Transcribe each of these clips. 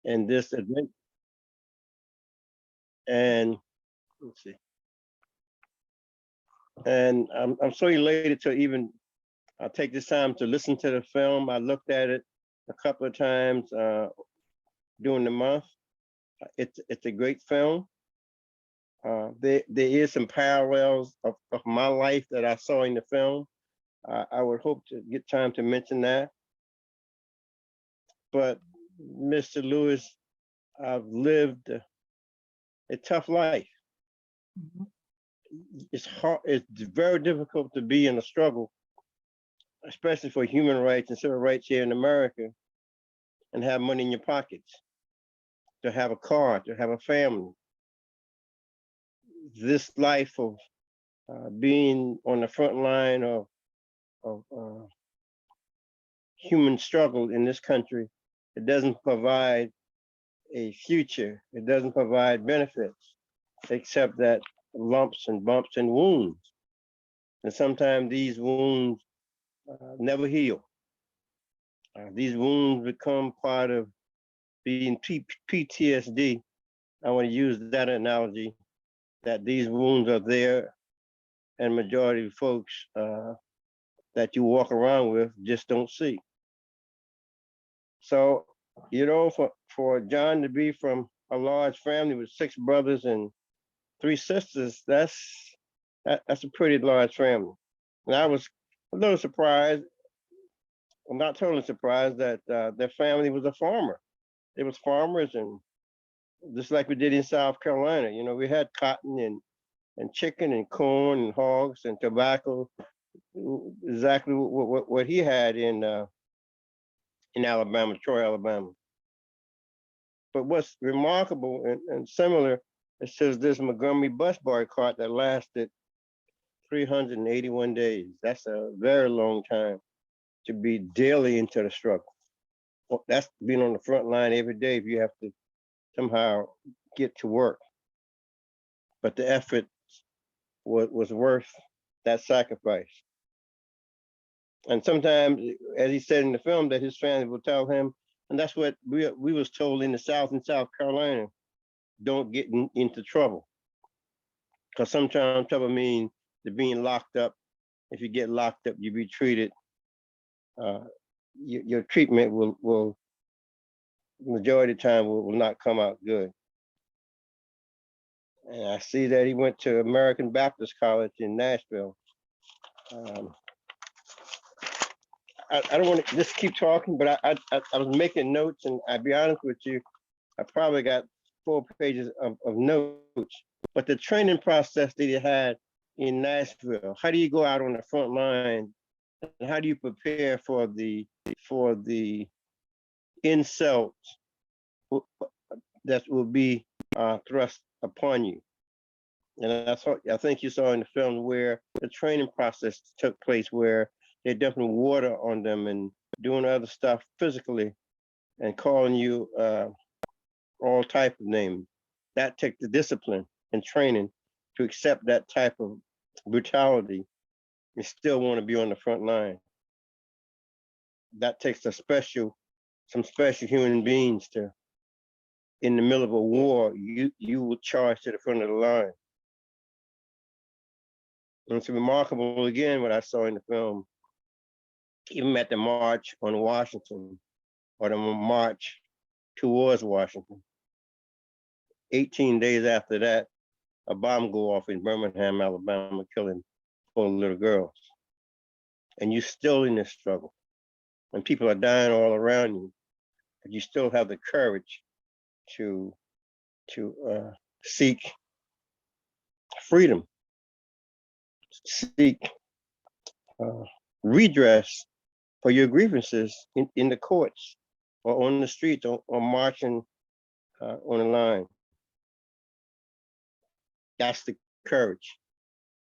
in this event. And let's see. And I'm so elated to even take this time to listen to the film. I looked at it a couple of times during the month. It's a great film. There is some parallels of my life that I saw in the film. I would hope to get time to mention that. But Mr. Lewis, I've lived a tough life. It's hard. It's very difficult to be in a struggle, especially for human rights and civil rights here in America, and have money in your pockets, to have a car, to have a family. This life of being on the front line of human struggle in this country, it doesn't provide a future. It doesn't provide benefits, except that lumps and bumps and wounds. And sometimes these wounds never heal. These wounds become part of being PTSD. I want to use that analogy, that these wounds are there, and majority of folks that you walk around with just don't see. So, you know, for John to be from a large family with 6 brothers and 3 sisters, that's a pretty large family. And I was a little surprised, I'm not totally surprised, that their family was a farmer. They was farmers, and just like we did in South Carolina, you know, we had cotton and chicken and corn and hogs and tobacco, exactly what he had in Alabama, Troy, Alabama. But what's remarkable and similar, it says this Montgomery bus boycott that lasted 381 days. That's a very long time to be daily into the struggle. Well, that's being on the front line every day if you have to somehow get to work. But the effort was worth that sacrifice. And sometimes, as he said in the film, that his family will tell him, and that's what we was told in the South and South Carolina, don't get into trouble. Because sometimes trouble means being locked up. If you get locked up, you be treated, your treatment will majority of the time will not come out good. And I see that he went to American Baptist College in Nashville. I don't want to just keep talking, but I was making notes, and I'll be honest with you, I probably got 4 pages of notes. But the training process that he had in Nashville, how do you go out on the front line, and how do you prepare for the insults that will be thrust upon you? And I think you saw in the film where the training process took place, where they dumping water on them and doing other stuff physically and calling you all type of names. That takes the discipline and training to accept that type of brutality and still want to be on the front line. That takes some special human beings to, in the middle of a war, you will charge to the front of the line. And it's remarkable, again, what I saw in the film, even at the March on Washington, or the march towards Washington. 18 days after that, a bomb go off in Birmingham, Alabama, killing 4 little girls. And you're still in this struggle. And people are dying all around you, but you still have the courage to seek freedom, seek redress for your grievances in the courts or on the streets or marching on the line. That's the courage.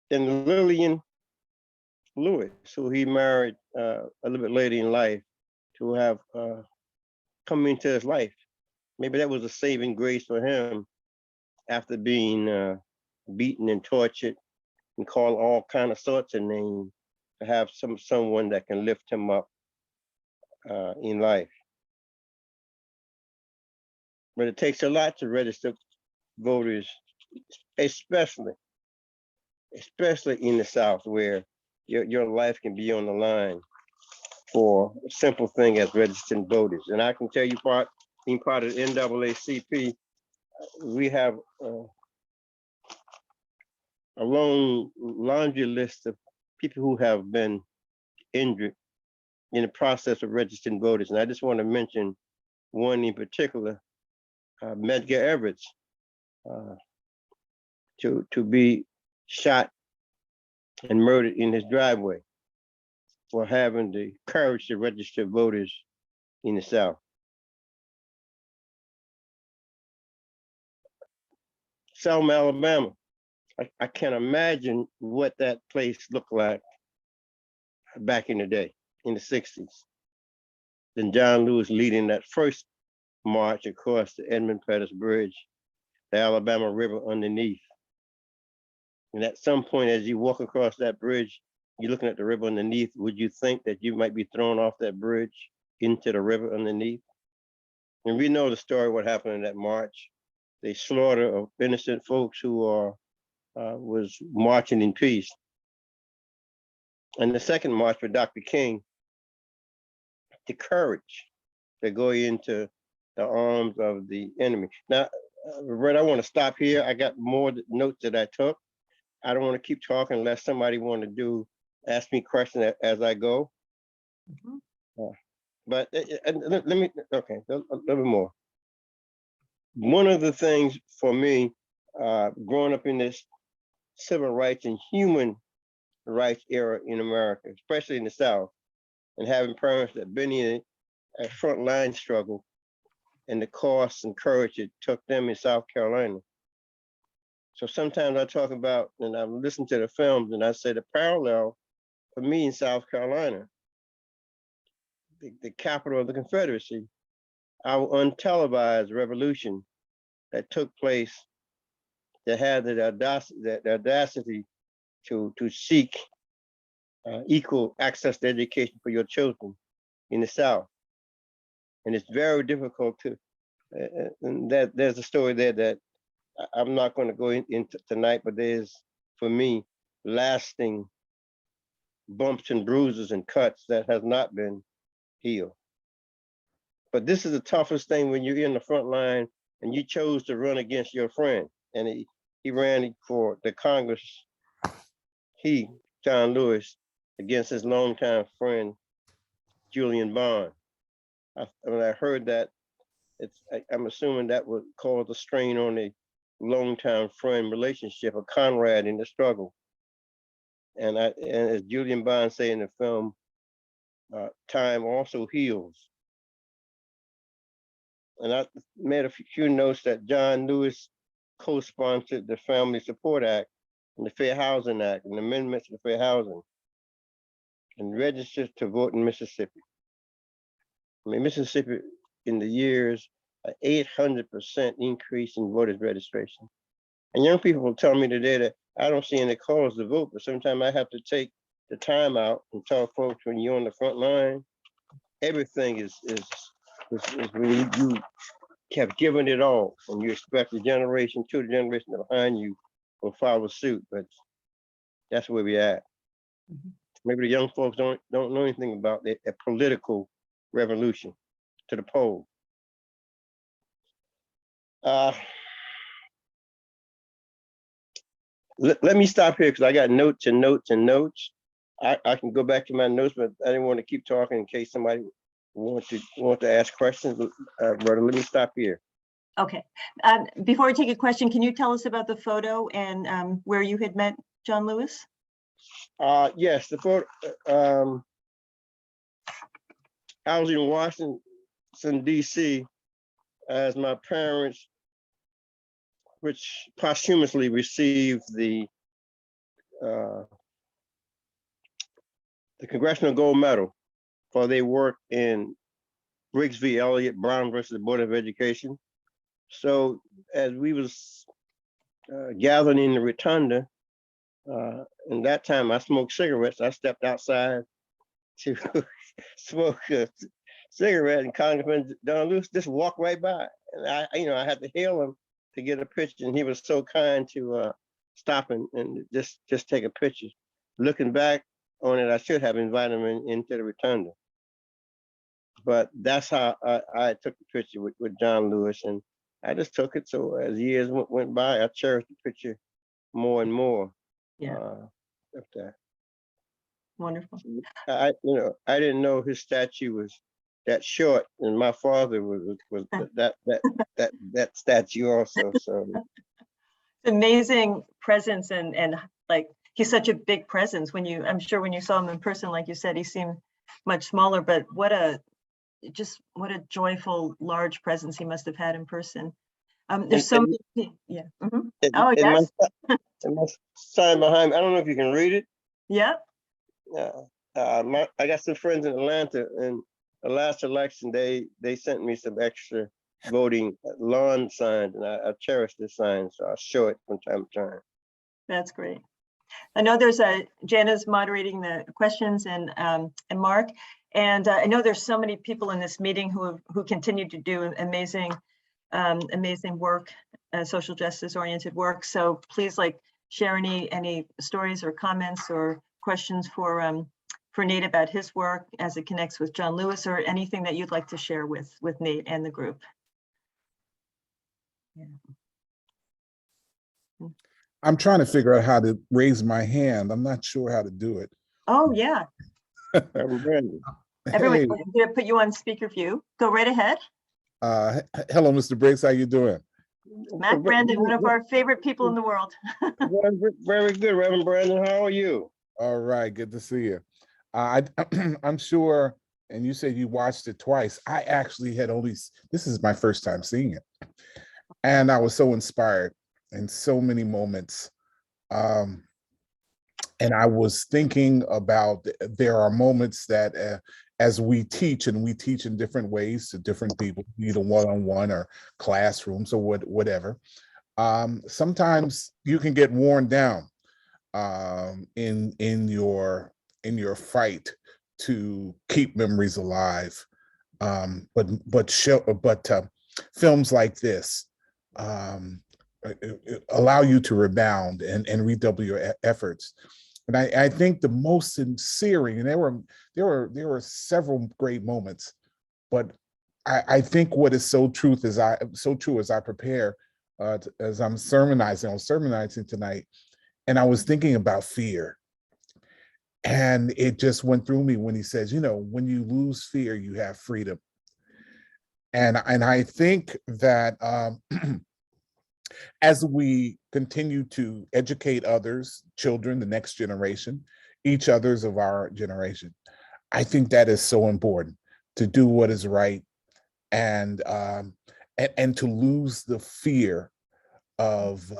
Then Lillian Lewis, who he married a little bit later in life, to have come into his life. Maybe that was a saving grace for him after being beaten and tortured and called all kind of sorts of names, to have someone that can lift him up in life. But it takes a lot to register voters, especially in the South, where your life can be on the line for a simple thing as registering voters. And I can tell you, being part of the NAACP, we have a long laundry list of people who have been injured in the process of registering voters. And I just want to mention one in particular, Medgar Evers, to be shot and murdered in his driveway for having the courage to register voters in the South. Selma, Alabama. I can't imagine what that place looked like back in the day, in the 60s. Then John Lewis leading that first march across the Edmund Pettus Bridge, the Alabama River underneath. And at some point, as you walk across that bridge, you're looking at the river underneath, would you think that you might be thrown off that bridge into the river underneath? And we know the story, what happened in that march. The slaughter of innocent folks who was marching in peace. And the second march for Dr. King, the courage to go into the arms of the enemy. Now, Roberta, I want to stop here. I got more notes that I took. I don't want to keep talking unless somebody want to ask me questions as I go. Mm-hmm. But let me, okay, a little bit more. One of the things for me, growing up in this civil rights and human rights era in America, especially in the South, and having parents that been in a frontline struggle and the cost and courage it took them in South Carolina. So sometimes I talk about, and I listen to the films, and I say the parallel for me in South Carolina, the capital of the Confederacy, our untelevised revolution that took place, that had the audacity to seek equal access to education for your children in the South. And it's very difficult to, and there's a story there that I'm not going to go into tonight, but there's, for me, lasting bumps and bruises and cuts that has not been healed. But this is the toughest thing when you're in the front line and you chose to run against your friend. And he ran for the Congress, John Lewis, against his longtime friend, Julian Bond. When I heard that, I'm assuming that would cause a strain on a longtime friend relationship, a comrade in the struggle. And as Julian Bond say in the film, time also heals. And I made a few notes that John Lewis co-sponsored the Family Support Act and the Fair Housing Act and amendments to Fair Housing, and registered to vote in Mississippi. I mean, Mississippi in the years, an 800% increase in voters registration. And young people will tell me today that I don't see any calls to vote, but sometimes I have to take the time out and tell folks when you're on the front line, everything is when you kept giving it all, and you expect the generation to the generation behind you will follow suit. But that's where we're at. Mm-hmm. Maybe the young folks don't know anything about a political revolution to the poll. Let me stop here because I got notes and notes and notes. I can go back to my notes, but I didn't want to keep talking in case somebody want to ask questions. Brother, let me stop here. Okay. Before I take a question, can you tell us about the photo and where you had met John Lewis? Yes, the photo. I was in Washington, D.C. as my parents, which posthumously received the Congressional Gold Medal for their work in Briggs v. Elliott, Brown versus the Board of Education. So as we was gathering in the rotunda, and that time I smoked cigarettes, I stepped outside to smoke a cigarette, and Congressman John Lewis just walked right by. and I had to hail him to get a picture, and he was so kind to stop and just take a picture. Looking back on it, I should have invited him into the rotunda. But that's how I took the picture with John Lewis, and I just took it. So as years went by, I cherished the picture more and more. Yeah. Of that. Wonderful. I didn't know his statue was that short, and my father was that statue also. So Amazing presence and like he's such a big presence. I'm sure when you saw him in person, like you said, he seemed much smaller, but what a joyful, large presence he must have had in person. There's so many, yeah. Oh, yes. My sign behind me, I don't know if you can read it. Yeah. I got some friends in Atlanta, and the last election, they sent me some extra voting lawn signs, and I cherish this sign, so I'll show it from time to time. That's great. I know there's Jana's moderating the questions and Mark, and I know there's so many people in this meeting who continue to do amazing work, social justice oriented work. So please share any stories or comments or questions for Nate about his work as it connects with John Lewis, or anything that you'd like to share with Nate and the group. Yeah. I'm trying to figure out how to raise my hand. I'm not sure how to do it. Oh, yeah. Everyone, I'm going to put you on speaker view. Go right ahead. Hello, Mr. Briggs. How you doing? Matt Brandon, one of our favorite people in the world. Very good, Reverend Brandon. How are you? All right. Good to see you. I'm sure, and you said you watched it twice. I actually this is my first time seeing it. And I was so inspired in so many moments. And I was thinking about, there are moments that as we teach, and we teach in different ways to different people, either one-on-one or classrooms or whatever. Sometimes you can get worn down in your fight to keep memories alive. But films like this allow you to rebound and redouble your efforts. And I think the most sincere, and there were several great moments, but I think what is so true as I prepare, as I was sermonizing tonight, and I was thinking about fear. And it just went through me when he says, when you lose fear, you have freedom. And I think that as we continue to educate others, children, the next generation, each others of our generation, I think that is so important, to do what is right and to lose the fear of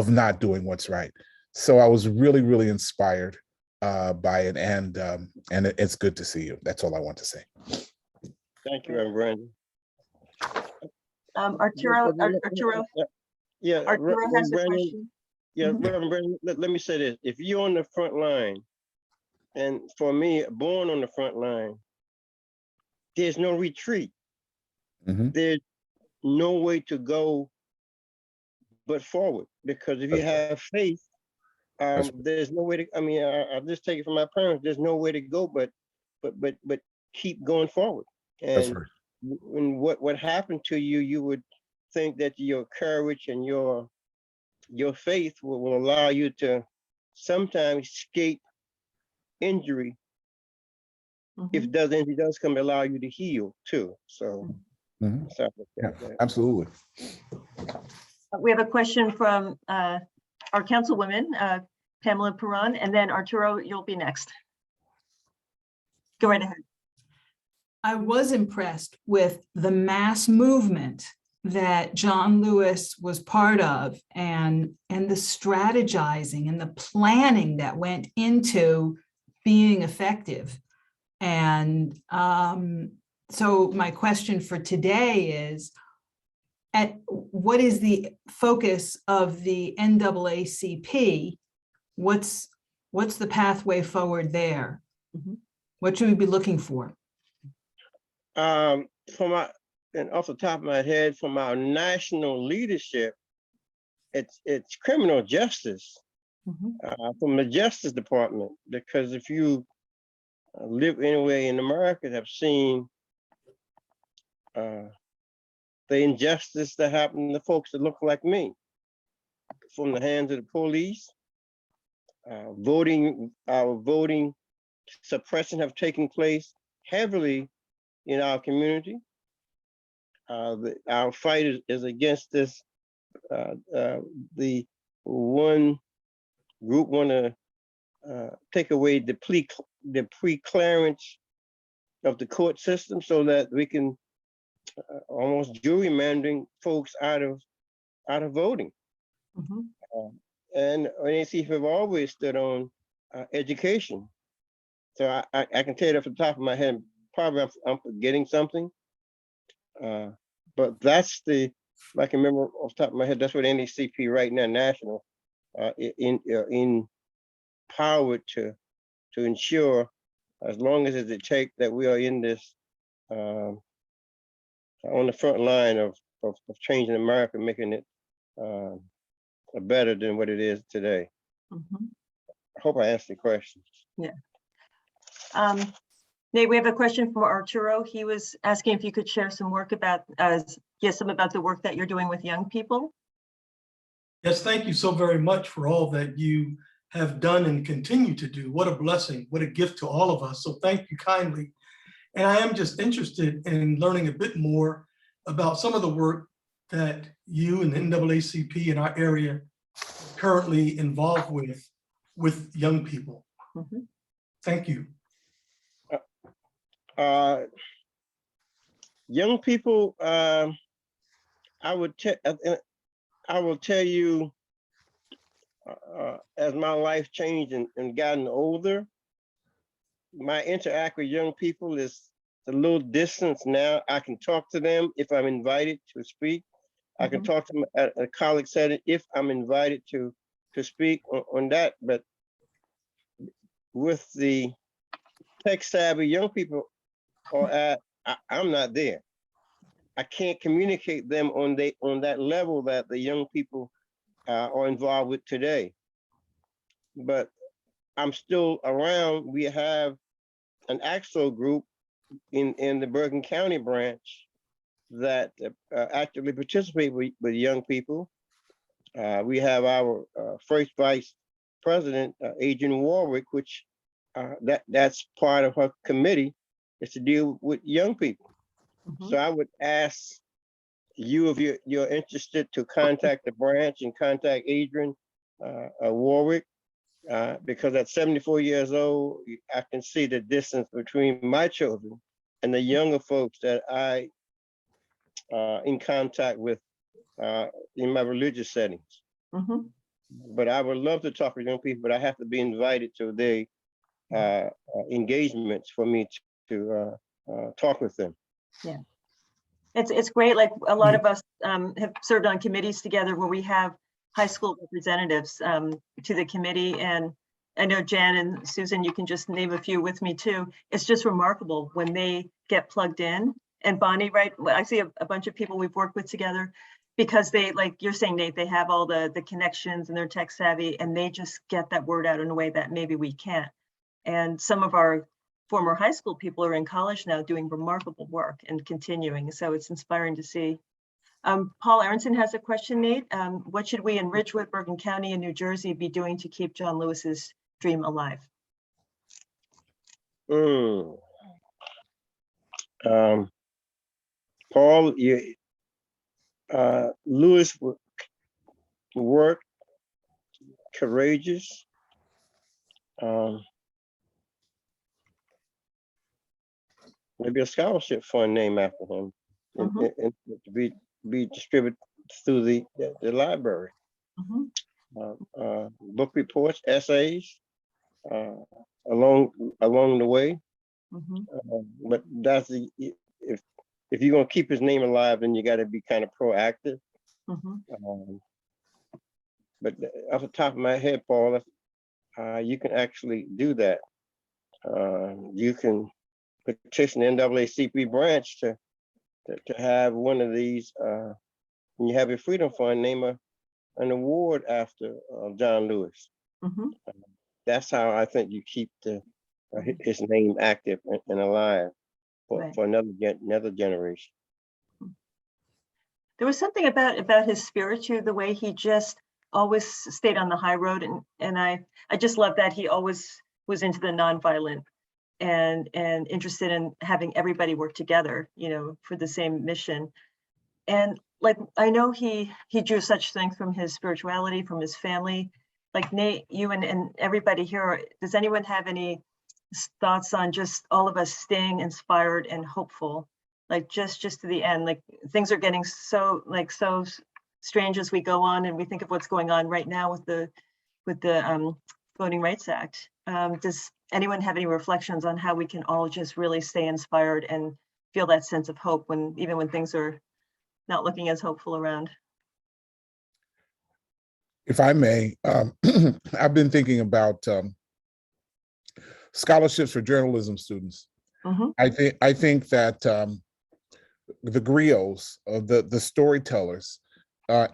not doing what's right. So I was really, really inspired by it, and it's good to see you. That's all I want to say. Thank you, Reverend Brandon. Arturo. Yeah, Arturo has a question. Yeah, Reverend Brandon, let me say this. If you're on the front line, and for me, born on the front line, there's no retreat. There's no way to go but forward, because if you have faith, there's no way to, I'll just take it from my parents, there's no way to go but keep going forward. And when what happened to you, you would think that your courage and your faith will allow you to sometimes escape injury. If injury does come, allow you to heal too. So yeah, absolutely. We have a question from our councilwoman, Pamela Perron, and then Arturo, you'll be next. Go right ahead. I was impressed with the mass movement that John Lewis was part of, and the strategizing and the planning that went into being effective. And so my question for today is, what is the focus of the NAACP? What's the pathway forward there? What should we be looking for? For and off the top of my head, from our national leadership, it's criminal justice from the Justice Department. Because if you live anywhere in America, have seen the injustice that happened to folks that look like me, from the hands of the police. Our voting suppression have taken place heavily in our community. Our fight is against this. The one group want to take away the pre-clearance of the court system so that we can almost gerrymandering folks out of voting. And NAACP have always stood on education. So I can tell you off the top of my head, probably I'm forgetting something. But that's I can remember off the top of my head, that's what NAACP right now, national, empowered to ensure, as long as it takes, that we are in this, on the front line of changing America, making it better than what it is today. I hope I answered the question. Yeah. Nate, we have a question from Arturo. He was asking if you could share some work about, some about the work that you're doing with young people. Yes, thank you so very much for all that you have done and continue to do. What a blessing, what a gift to all of us. So thank you kindly. And I am just interested in learning a bit more about some of the work that you and the NAACP in our area currently involved with young people. Thank you. Young people, I will tell you, as my life changed and gotten older, my interact with young people is a little distance now. I can talk to them if I'm invited to speak. I can talk to them at a college setting if I'm invited to speak on that. But with the tech savvy young people, I'm not there. I can't communicate them on that level that the young people are involved with today. But I'm still around. We have an AXO group in the Bergen County branch that actively participate with young people. We have our first vice president, Agent Warwick, which that's part of her committee, is to deal with young people. So I would ask you, if you're interested, to contact the branch and contact Adrian Warwick, because at 74 years old, I can see the distance between my children and the younger folks that I in contact with in my religious settings. But I would love to talk to young people, but I have to be invited to their engagements for me to talk with them. Yeah, it's great. Like a lot of us have served on committees together where we have high school representatives to the committee. And I know Jan and Susan, you can just name a few with me too. It's just remarkable when they get plugged in. And Bonnie, right? I see a bunch of people we've worked with together, because they, like you're saying, Nate, they have all the connections and they're tech savvy, and they just get that word out in a way that maybe we can't. And some of our former high school people are in college now doing remarkable work and continuing. So it's inspiring to see. Paul Aronson has a question, Nate. What should we in Ridgewood, Bergen County, and New Jersey be doing to keep John Lewis's dream alive? Paul, Lewis worked courageous. Maybe a scholarship fund named after him, and to be distributed through the library. Book reports, essays along the way. But that's if you're gonna keep his name alive, then you got to be kind of proactive. But off the top of my head, Paul, you can actually do that. You can petition the NAACP branch to to have one of these, when you have your Freedom Fund, name an award after John Lewis. Mhm. That's how I think you keep his name active and alive Right. for another generation. There was something about his spirit too, the way he just always stayed on the high road, and I just love that he always was into the nonviolent and interested in having everybody work together, you know, for the same mission. And like I know he drew such strength from his spirituality, from his family. Like Nate, you and everybody here, does anyone have any thoughts on just all of us staying inspired and hopeful, like just to the end? Like things are getting so strange as we go on, and we think of what's going on right now with the Voting Rights Act. Does anyone have any reflections on how we can all just really stay inspired and feel that sense of hope even when things are not looking as hopeful around? If I may, I've been thinking about scholarships for journalism students. Mhm. I think that the griots, the storytellers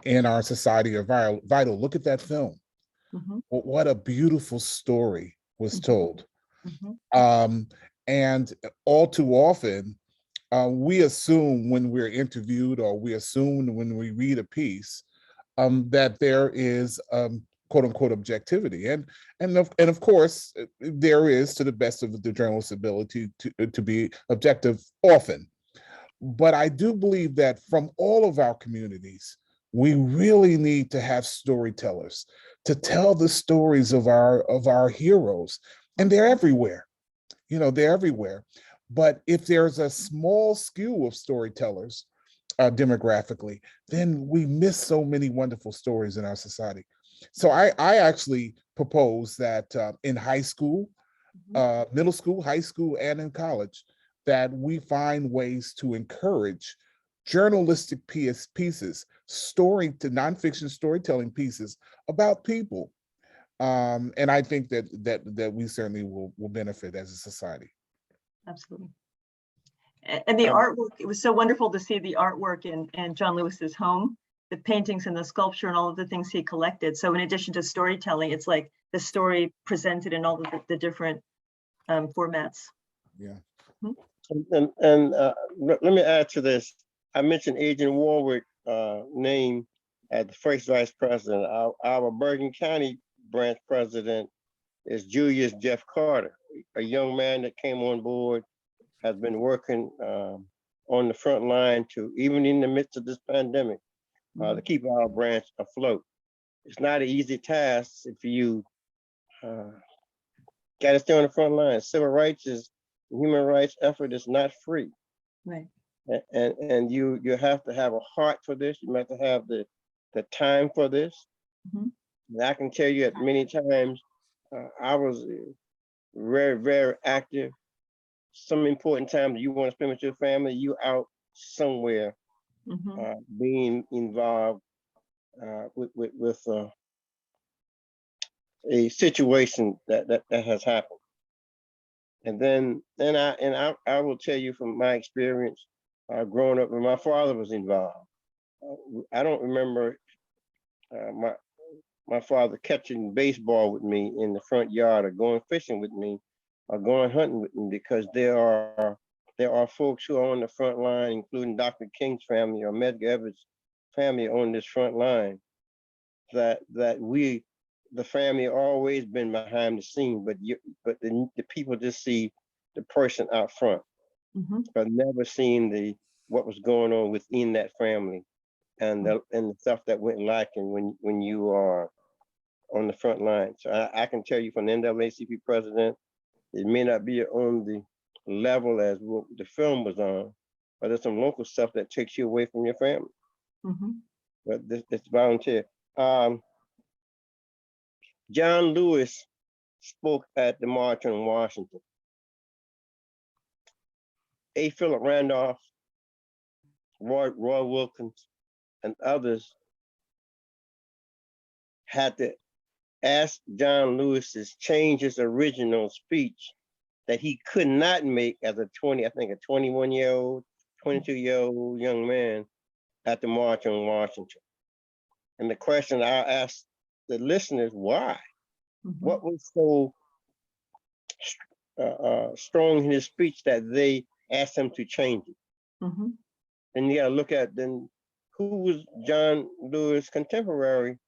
in our society are vital. Look at that film. Mhm. What a beautiful story was told. Mhm. And all too often, we assume when we're interviewed, or we assume when we read a piece, that there is quote unquote objectivity, and of course there is, to the best of the journalist's ability to be objective often. But I do believe that from all of our communities, we really need to have storytellers to tell the stories of our heroes, and they're everywhere. You know, they're everywhere. But if there's a small skew of storytellers demographically, then we miss so many wonderful stories in our society. So I actually propose that in high school, middle school, high school, and in college, that we find ways to encourage journalistic pieces, nonfiction storytelling pieces about people. And I think that we certainly will benefit as a society. Absolutely. And the artwork, it was so wonderful to see the artwork in John Lewis's home, the paintings and the sculpture and all of the things he collected. So in addition to storytelling, it's like the story presented in all of the different formats. Yeah. And let me add to this. I mentioned Agent Warwick name as the first vice president. Our Bergen County branch president is Julius Jeff Carter, a young man that came on board, has been working on the front line to, even in the midst of this pandemic, to keep our branch afloat. It's not an easy task if you got to stay on the front line. Civil rights human rights effort is not free. Right. And you have to have a heart for this. You have to have the time for this. Mhm. And I can tell you at many times, I was very, very active. Some important times you want to spend with your family, you out somewhere Mhm. being involved with a situation that has happened. And then I will tell you from my experience, growing up when my father was involved. I don't remember my father catching baseball with me in the front yard, or going fishing with me, or going hunting with me, because there are folks who are on the front line, including Dr. King's family or Medgar Evers' family on this front line, that we, the family, always been behind the scene, but the people just see the person out front, Mhm. but never seen what was going on within that family, and the stuff that went lacking when you are on the front line. So I can tell you, from the NAACP president, it may not be on the level as what the film was on, but there's some local stuff that takes you away from your family. Mhm. But it's volunteer. John Lewis spoke at the March on Washington. A. Philip Randolph, Roy Wilkins, and others had to ask John Lewis to change his original speech that he could not make as a 21-year-old, 22-year-old young man at the March on Washington. And the question I asked the listeners, why? Mhm. What was so strong in his speech that they asked him to change it? Mhm. And you gotta look at then who was John Lewis' contemporary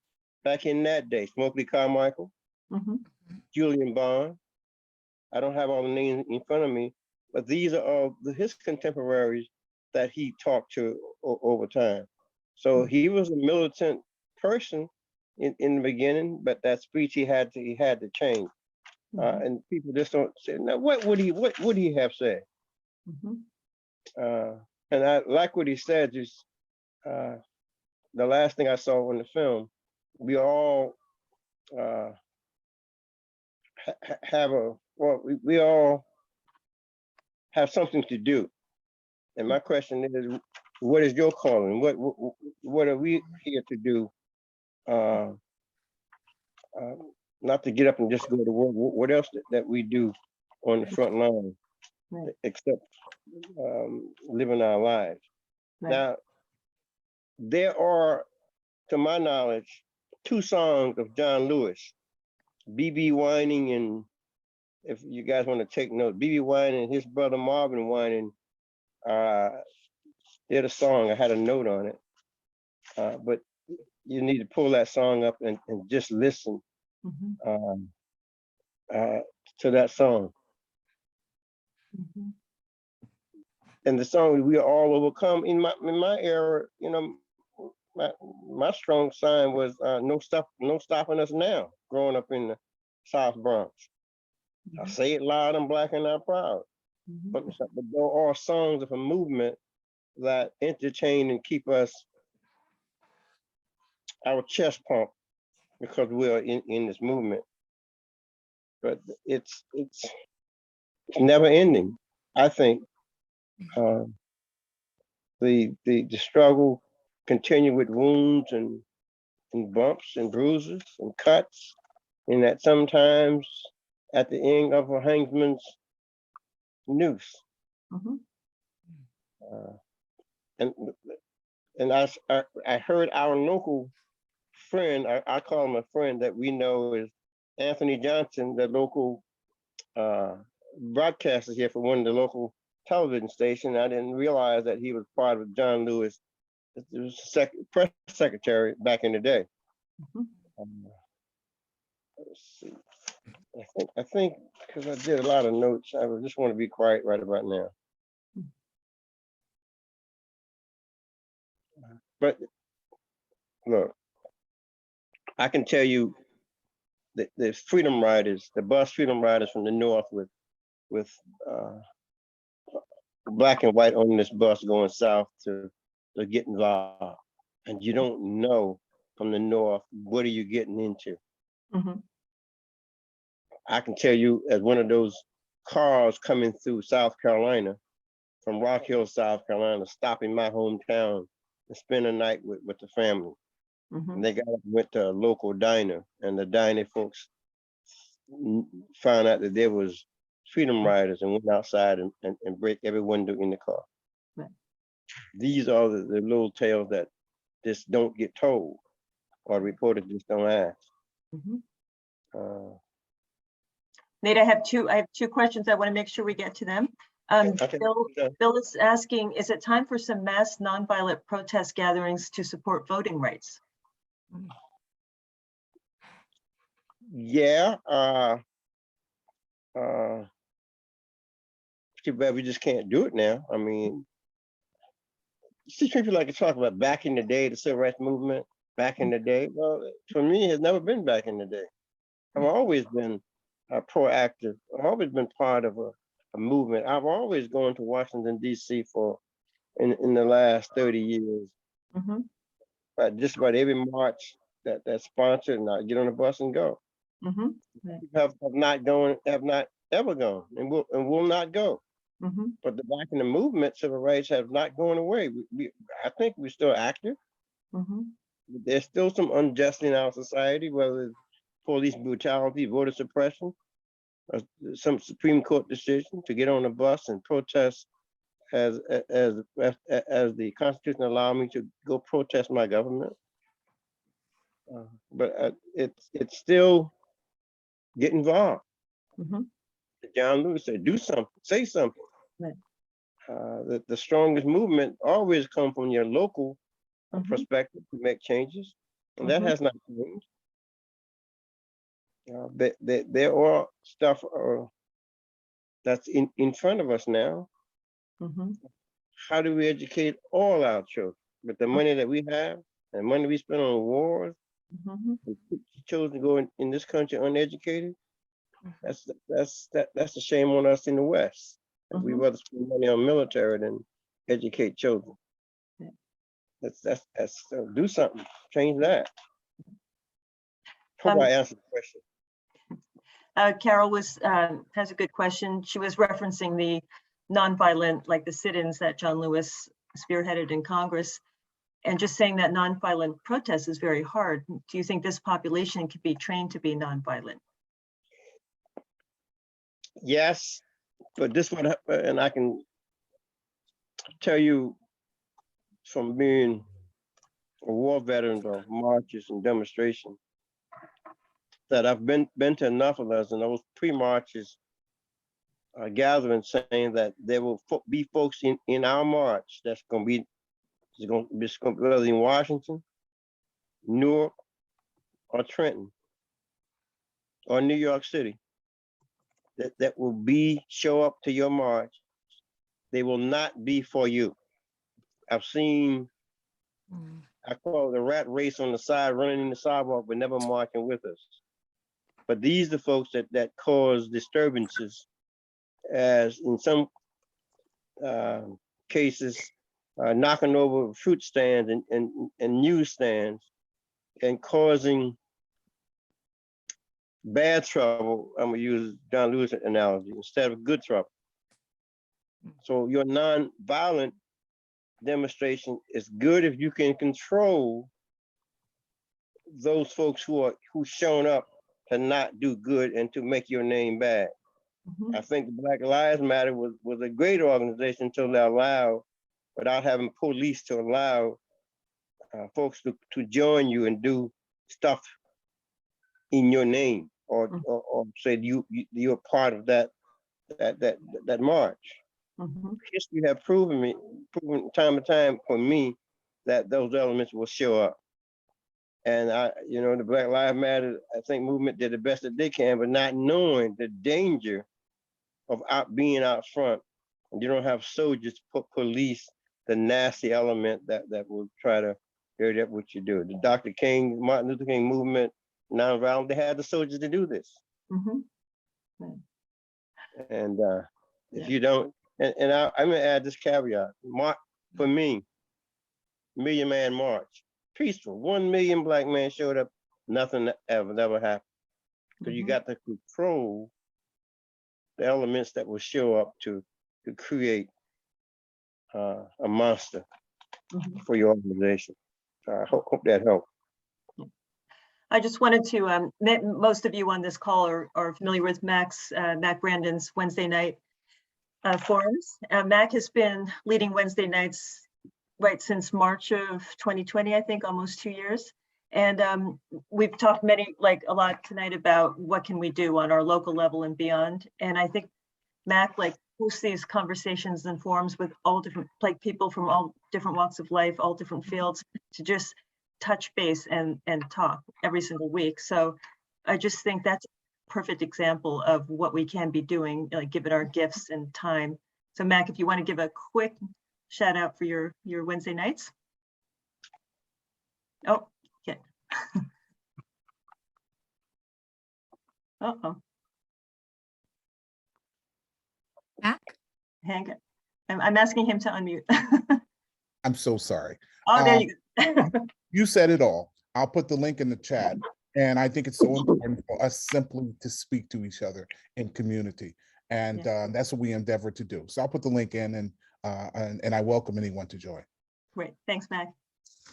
back in that day? Smokey Carmichael, Mhm. Julian Bond. I don't have all the names in front of me, but these are all his contemporaries that he talked to over time. So he was a militant person in the beginning, but that speech he had to change. And people just don't say, now what would he have said? Mhm. And I like what he said. Is the last thing I saw in the film. We all have we all have something to do. And my question is, what is your calling? What are we here to do? Uh, not to get up and just go to work. What else that we do on the front line, Right. except living our lives? Right. Now, there are, to my knowledge, 2 songs of John Lewis, BB Whining, and if you guys want to take note, BB Whining and his brother Marvin Whining, did a song. I had a note on it, but you need to pull that song up and just listen Mhm. To that song. Mhm. And the song "We Are All Overcome." In my era, you know, my strong sign was no stopping us now. Growing up in the South Bronx, I say it loud and black and I'm proud. Mhm. But there are songs of a movement that entertain and keep us our chest pump because we're in this movement. But it's never ending. I think the struggle continue with wounds and bumps and bruises and cuts, and that sometimes at the end of a hangman's noose. Mhm. Uh, and I heard our local friend, I call him a friend that we know is Anthony Johnson, the local broadcaster here for one of the local television stations. I didn't realize that he was part of John Lewis. He was press secretary back in the day. Mhm. Let's see. I think because I did a lot of notes, I just want to be quiet right about now. But look, I can tell you that the freedom riders, the bus freedom riders from the north with black and white on this bus going south to get involved, and you don't know from the north what are you getting into. Mhm. I can tell you, as one of those cars coming through South Carolina, from Rock Hill, South Carolina, stopping my hometown and spend a night with the family. Mhm. And they got up and went to a local diner, and the diner folks found out that there was freedom riders and went outside and break every window in the car. Right. These are the little tales that just don't get told, or reporters just don't ask. Mhm. Uh, Nate, I have two questions. I want to make sure we get to them. okay. Bill is asking, is it time for some mass nonviolent protest gatherings to support voting rights? Yeah. Too bad we just can't do it now. I mean, see, people like to talk about back in the day, the civil rights movement, back in the day. Well, for me, it's never been back in the day. I've always been proactive. I've always been part of a movement. I've always gone to Washington, D.C. for in the last 30 years. Mhm. Just about every march that's sponsored, and I get on the bus and go. Mhm. Right. Have not ever gone, and will not go. Mhm. But the back in the movement, civil rights have not gone away. I think we're still active. Mhm. There's still some injustice in our society, whether it's police brutality, voter suppression, or some Supreme Court decision to get on a bus and protest as the Constitution allowed me to go protest my government. But it's still get involved. Mhm. John Lewis said, "Do something, say something." Right. The strongest movement always come from your local Mhm. perspective to make changes, and that Mhm. has not changed. There are stuff that's in front of us now. Mhm. How do we educate all our children with the money that we have and money we spend on wars? Mhm. We keep children going in this country uneducated. That's a shame on us in the West. We Mhm. rather spend money on military than educate children. Yeah. That's do something, change that. Hope Um, I answered the question. Carol has a good question. She was referencing the nonviolent, like the sit-ins that John Lewis spearheaded in Congress, and just saying that nonviolent protest is very hard. Do you think this population could be trained to be nonviolent? Yes, but this one, and I can tell you from being a war veteran of marches and demonstrations, that I've been to enough of those, and those pre-marches gathering saying that there will be folks in our march that's going to be, whether in Washington, Newark, or Trenton, or New York City, that will show up to your march. They will not be for you. I've seen, I call it a rat race on the side, running in the sidewalk, but never marching with us. But these are the folks that cause disturbances, as in some cases, knocking over fruit stands and news stands and causing bad trouble. I'm gonna use John Lewis analogy instead of good trouble. So your non-violent demonstration is good if you can control those folks who's shown up to not do good and to make your name bad. Mhm. I think Black Lives Matter was a great organization to allow, without having police, to allow folks to join you and do stuff in your name, or say you're part of that march. Mhm. History have proven time and time for me that those elements will show up. And the Black Lives Matter, I think, movement did the best that they can, but not knowing the danger of being out front. And you don't have soldiers police the nasty element that will try to carry out what you do. The Martin Luther King movement, nonviolent, they had the soldiers to do this. Mhm. And if Yeah. you don't, and I'm gonna add this caveat. For me, Million Man March, peaceful. 1 million Black men showed up. Nothing never happened. Because you Mhm. got to control the elements that will show up to create a monster Mhm. for your organization. I hope that helped. I just wanted to, most of you on this call are familiar with Mac Brandon's Wednesday night forums. Mac has been leading Wednesday nights right since March of 2020, I think, almost 2 years. And we've talked a lot tonight about what can we do on our local level and beyond. And I think Mac hosts these conversations and forums with all different people from all different walks of life, all different fields, to just touch base and talk every single week. So I just think that's a perfect example of what we can be doing, given our gifts and time. So Mac, if you want to give a quick shout out for your Wednesday nights. Oh, okay. Uh-oh. Mac? Hang on. I'm asking him to unmute. I'm so sorry. Oh, there you go. You said it all. I'll put the link in the chat. And I think it's so important for us simply to speak to each other in community. And that's what we endeavor to do. So I'll put the link in, and I welcome anyone to join. Great. Thanks, Mac.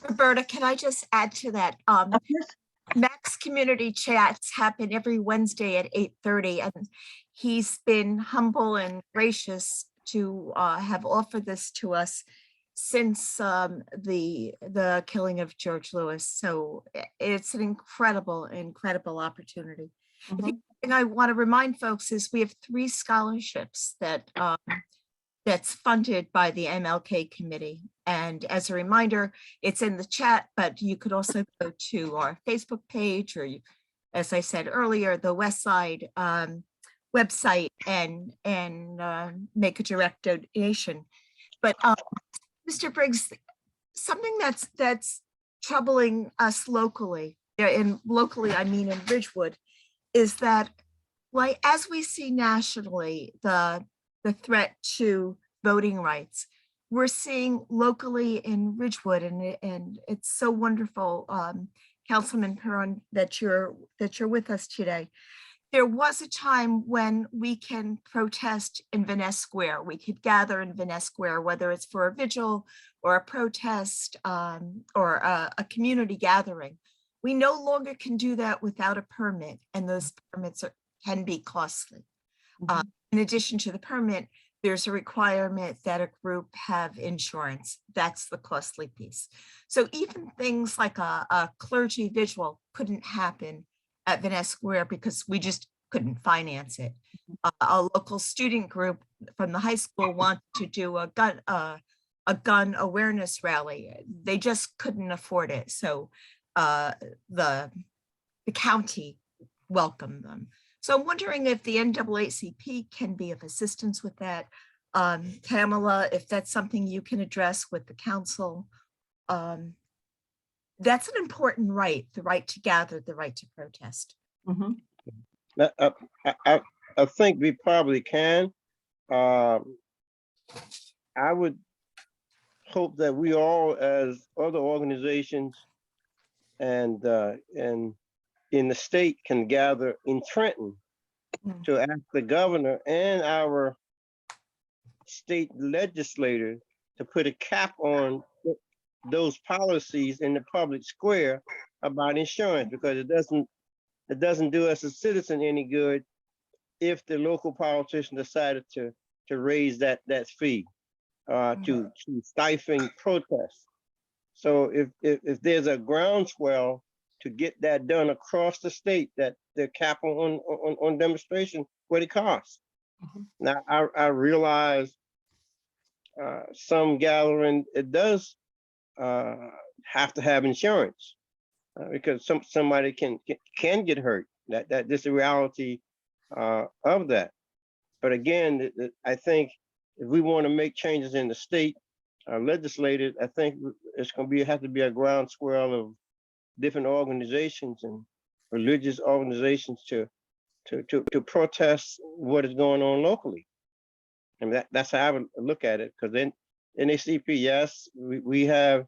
Roberta, can I just add to that? Of course. Mac's community chats happen every Wednesday at 8:30, and he's been humble and gracious to have offered this to us since the killing of George Lewis. So it's an incredible, incredible opportunity. The thing I want to remind folks is we have 3 scholarships that that's funded by the MLK Committee. And as a reminder, it's in the chat, but you could also go to our Facebook page, or as I said earlier, the Westside website and make a direct donation. But Mr. Briggs, something that's troubling us locally, and locally I mean in Ridgewood, is that, like, as we see nationally the threat to voting rights, we're seeing locally in Ridgewood, and it's so wonderful, Councilman Perron, that you're with us today. There was a time when we can protest in Vaness Square. We could gather in Vaness Square, whether it's for a vigil or a protest or a community gathering. We no longer can do that without a permit, and those permits can be costly. In addition to the permit, there's a requirement that a group have insurance. That's the costly piece. So even things like a clergy vigil couldn't happen at Vaness Square because we just couldn't finance it. A local student group from the high school wanted to do a gun awareness rally. They just couldn't afford it. So the county welcomed them. So I'm wondering if the NAACP can be of assistance with that. Pamela, if that's something you can address with the council. That's an important right, the right to gather, the right to protest. I think we probably can. I would hope that we all, as other organizations and in the state, can gather in Trenton to ask the governor and our state legislators to put a cap on those policies in the public square about insurance, because it doesn't do us as citizen any good if the local politician decided to raise that fee to stifling protests. So if there's a groundswell to get that done across the state, that they're capping on demonstration, what it costs. Now I realize some gathering, it does have to have insurance because somebody can get hurt. That this is the reality of that. But again, I think if we want to make changes in the state legislated, I think it's going to have to be a groundswell of different organizations and religious organizations to protest what is going on locally. And that's how I would look at it, because then NAACP, yes, we have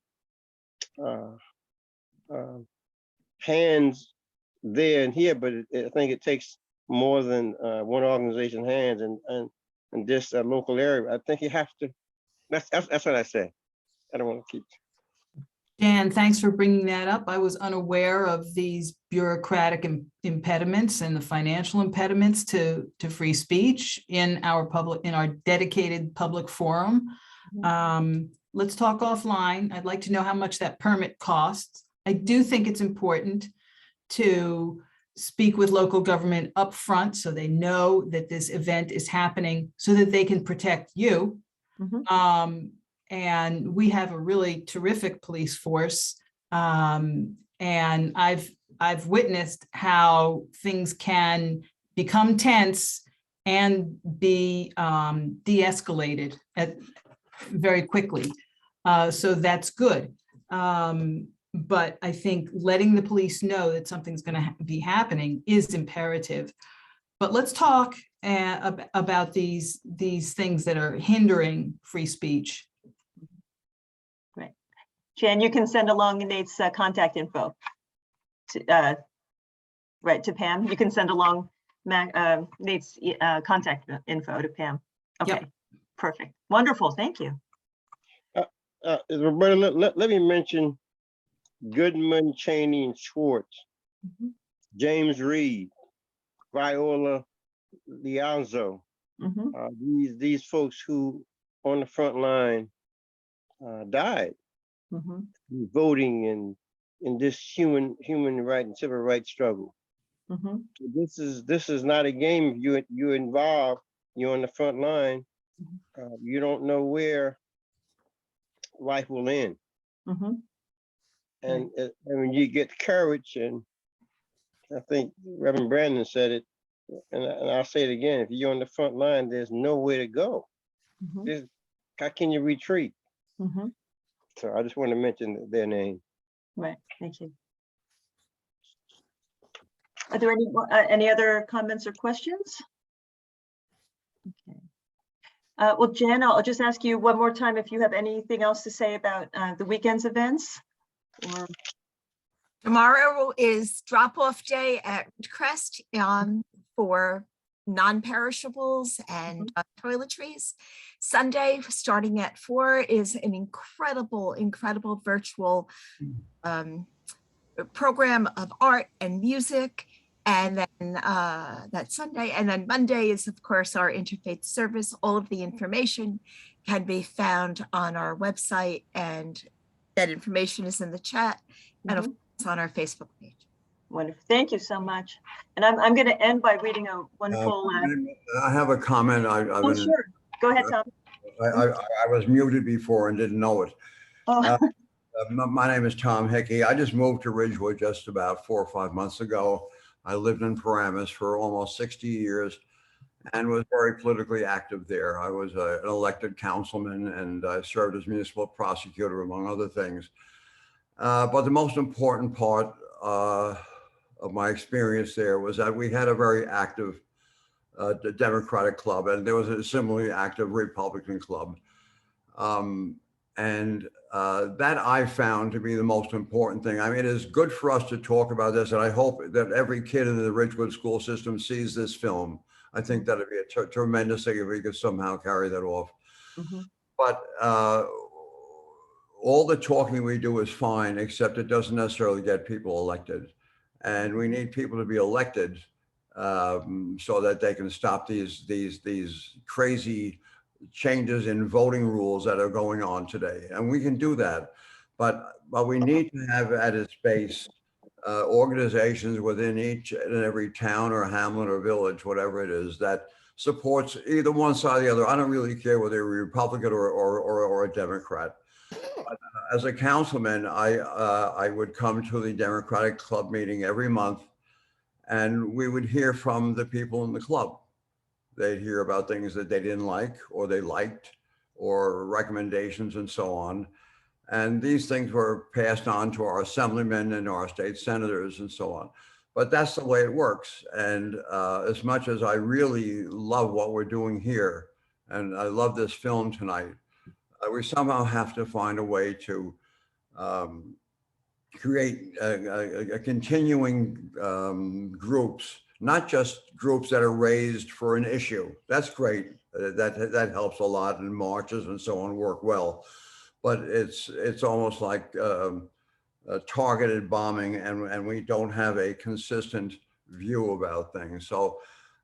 hands there and here, but I think it takes more than one organization hands and just a local area. I think you have to. That's what I say. I don't want to keep. Dan, thanks for bringing that up. I was unaware of these bureaucratic impediments and the financial impediments to free speech in our dedicated public forum. Let's talk offline. I'd like to know how much that permit costs. I do think it's important to speak with local government up front so they know that this event is happening so that they can protect you. And we have a really terrific police force. And I've witnessed how things can become tense and be de-escalated very quickly. So that's good. But I think letting the police know that something's going to be happening is imperative. But let's talk about these things that are hindering free speech. Great. Jan, you can send along Nate's contact info to, to Pam. You can send along Nate's contact info to Pam. Okay, yep. Perfect. Wonderful. Thank you. Roberta, let me mention Goodman, Cheney, and Schwartz, James Reed, Viola Lianzo, These folks who on the front line died voting and in this human right and civil rights struggle. This is not a game. You're involved. You're on the front line. You don't know where life will end. And when you get courage, and I think Reverend Brandon said it, and I'll say it again, if you're on the front line, there's nowhere to go. How can you retreat? So I just want to mention their name. Right, thank you. Are there any other comments or questions? Okay. Well, Jen, I'll just ask you one more time if you have anything else to say about the weekend's events. Or... Tomorrow is drop-off day at Crest for non-perishables and toiletries. Sunday, starting at 4, is an incredible virtual program of art and music. And then that's Sunday. And then Monday is, of course, our interfaith service. All of the information can be found on our website, and that information is in the chat and of course on our Facebook page. Wonderful. Thank you so much. And I'm going to end by reading a wonderful. I have a comment. Sure. Go ahead, Tom. I was muted before and didn't know it. Oh. My name is Tom Hickey. I just moved to Ridgewood just about 4 or 5 months ago. I lived in Paramus for almost 60 years and was very politically active there. I was an elected councilman, and I served as municipal prosecutor, among other things. But the most important part of my experience there was that we had a very active Democratic club, and there was a similarly active Republican club. That I found to be the most important thing. I mean, it is good for us to talk about this, and I hope that every kid in the Ridgewood school system sees this film. I think that'd be a tremendous thing if we could somehow carry that off. But all the talking we do is fine, except it doesn't necessarily get people elected. And we need people to be elected so that they can stop these crazy changes in voting rules that are going on today. And we can do that, but we need to have at its base organizations within each and every town or hamlet or village, whatever it is, that supports either one side or the other. I don't really care whether you're a Republican or a Democrat. As a councilman, I would come to the Democratic Club meeting every month, and we would hear from the people in the club. They'd hear about things that they didn't like or they liked, or recommendations and so on. And these things were passed on to our assemblymen and our state senators and so on. But that's the way it works. And as much as I really love what we're doing here, and I love this film tonight, we somehow have to find a way to create a continuing groups, not just groups that are raised for an issue. That's great. That helps a lot, and marches and so on work well. But it's almost like targeted bombing, and we don't have a consistent view about things. So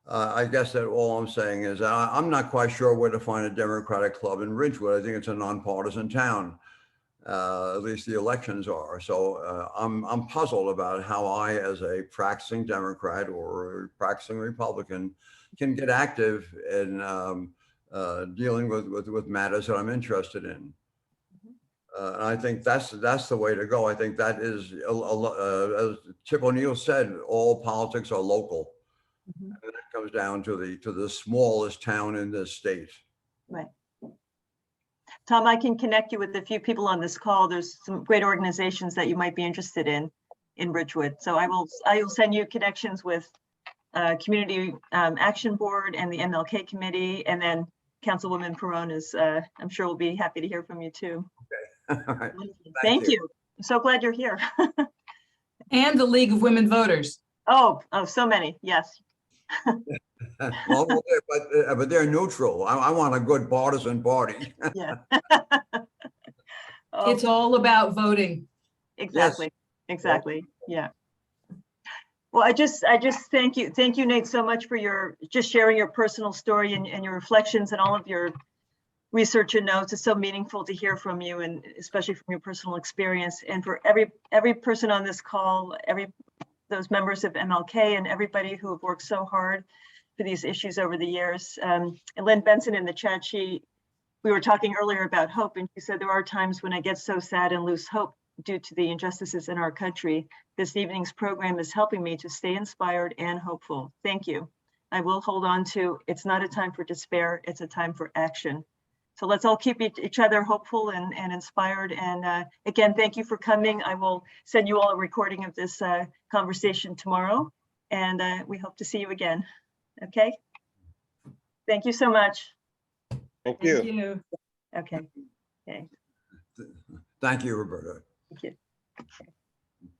I guess that all I'm saying is I'm not quite sure where to find a Democratic club in Ridgewood. I think it's a nonpartisan town. At least the elections are. So I'm puzzled about how I, as a practicing Democrat or a practicing Republican, can get active in dealing with matters that I'm interested in. And I think that's the way to go. I think that is, as Tip O'Neill said, all politics are local. And that comes down to the smallest town in this state. Right. Tom, I can connect you with a few people on this call. There's some great organizations that you might be interested in Ridgewood. So I will send you connections with Community Action Board and the MLK Committee, and then Councilwoman Perron is, I'm sure will be happy to hear from you too. Okay. All right. Thank you. I'm so glad you're here. And the League of Women Voters. Oh, so many. Yes. Well, but they're neutral. I want a good partisan party. Yeah. It's all about voting. Exactly. Exactly. Yeah. Well, I just thank you, Nate, so much for your, just sharing your personal story and your reflections and all of your research and notes. It's so meaningful to hear from you, and especially from your personal experience. And for every person on this call, those members of MLK and everybody who have worked so hard for these issues over the years. And Lynn Benson in the chat, we were talking earlier about hope, and she said, there are times when I get so sad and lose hope due to the injustices in our country. This evening's program is helping me to stay inspired and hopeful. Thank you. I will hold on to, it's not a time for despair, it's a time for action. So let's all keep each other hopeful and inspired. And again, thank you for coming. I will send you all a recording of this conversation tomorrow, and we hope to see you again. Okay. Thank you so much. Thank Thank you. you. Okay. Okay. Thank you, Roberta. Thank you.